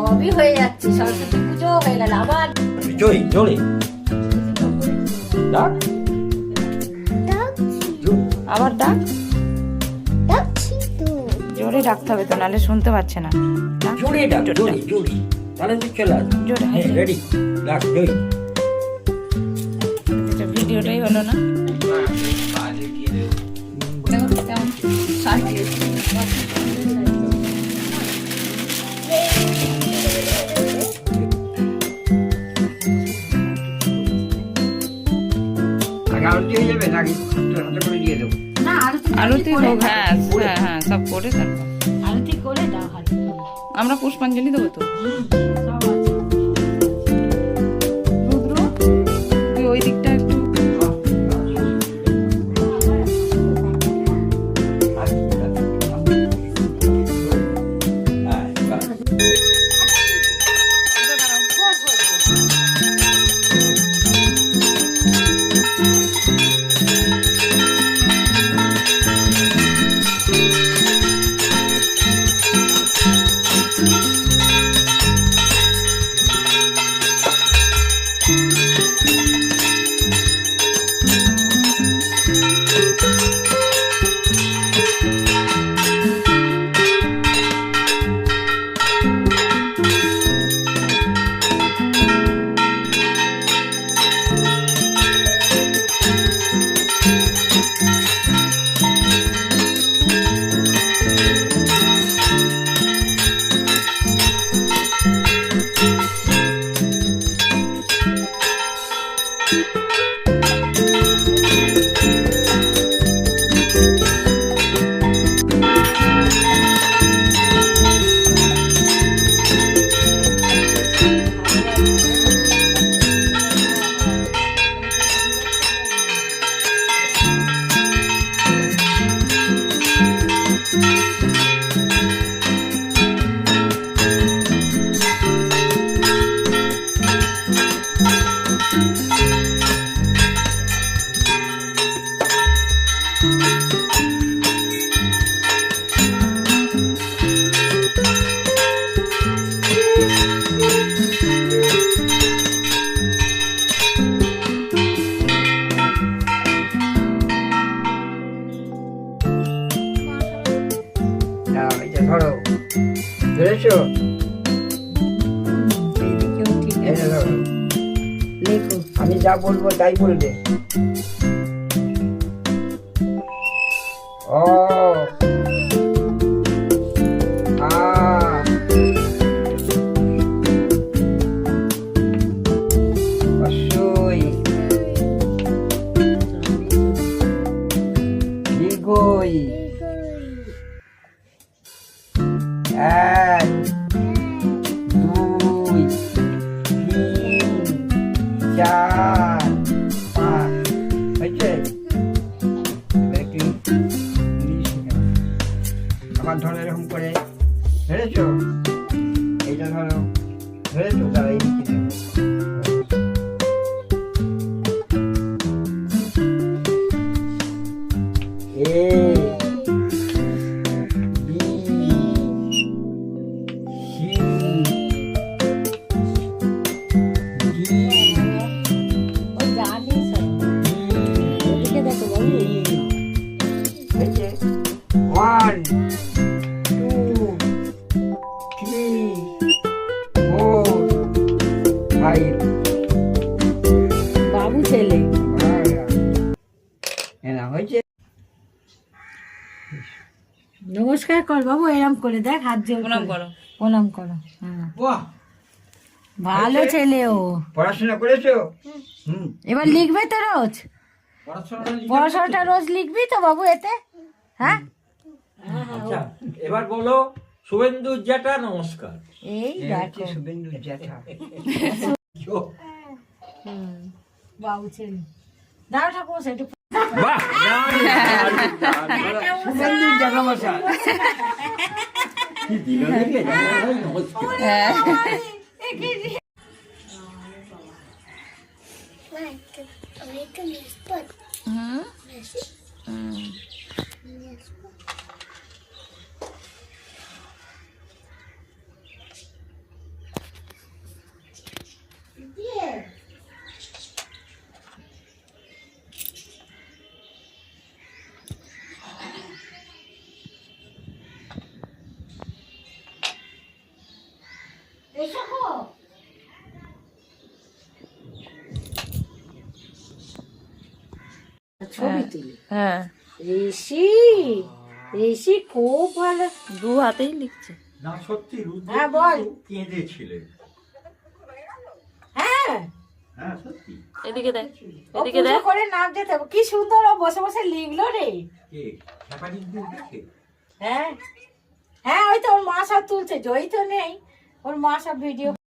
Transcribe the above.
সবই হয়ে যাচ্ছে, সরস্বতী পুজো হয়ে গেল আবার জোরে জোরে ডাক, আবার ডাক, জোরে ডাকতে হবে তো, নাহলে শুনতে পাচ্ছে না। জোরে ডাক, জোরে জোরে, তাহলে তুই চলে আসবে। জোরে, হ্যাঁ রেডি, ডাক জোরে। এটা ভিডিওটাই হলো না। আরতি হয়ে যাবে নাকি হাতে করে দিয়ে দেবো? না আরতি হোক, হ্যাঁ হ্যাঁ হ্যাঁ, সব করে তারপর আরতি করে দাও হাতে। আমরা পুষ্পাঞ্জলি দেবো তো। সব আছে। রুদ্র, তুই ওই দিকটা একটু ধরো, ধরেছো? এইদিকেও ঠিক এই আছে। যে ধরো, লেখো। আমি যা বলবো তাই বলবে। ও আ অসই দীর্ঘই এক দুই তিন চার পাঁচ হয়েছে। এবার একটু ইংলিশ শেখা। আবার ধরো এরকম করে, ধরেছো? এইটা ধরো, ধরেছো? তারা এই দিকে দেখো। এ বি সি ডি ও জানি সব। ওদিকে দেখো বাবু। হয়েছে। 1 2 3 4 5 বাবু ছেলে। এনা হয়েছে। নমস্কার কর বাবু, এরম করে দেখ, হাত জোর প্রণাম করে। করো। প্রণাম করো। হ্যাঁ, বাহ, ভালো ছেলে ও। পড়াশোনা করেছো? হুম, এবার লিখবে তো রোজ? পড়াশোনাটা রোজ লিখবি তো বাবু এতে? হ্যাঁ, আচ্ছা, এবার বলো শুভেন্দু জ্যাঠা নমস্কার। এই দেখো। শুভেন্দু জ্যাঠা। বাবু ছেলে। দাঁড়া ঠাকুর সেটা। বাহ, দারুণ, দারুণ, দারুণ। শুভেন্দু জ্যাঠা মশাই। কি দিল দেখলে? জামাই নমস্কার। হ্যাঁ হুম হুম ছবি তুলি। হ্যাঁ ঋষি ঋষি খুব ভালো। দু হাতেই লিখছে। না সত্যি রুদ্র হ্যাঁ, বল। কিন্তু কেঁদেছিলেন। হ্যাঁ, হ্যাঁ সত্যি। এদিকে দেখ, ও এদিকে পুজো দেখ। করে নাম যেতে হবে। কি সুন্দর ও বসে বসে লিখলো রে। কে হ্যাপানিং দিন দেখে হ্যাঁ হ্যাঁ, ওই তো ওর মা সব তুলছে, জয়ী তো নেই, ওর মা সব ভিডিও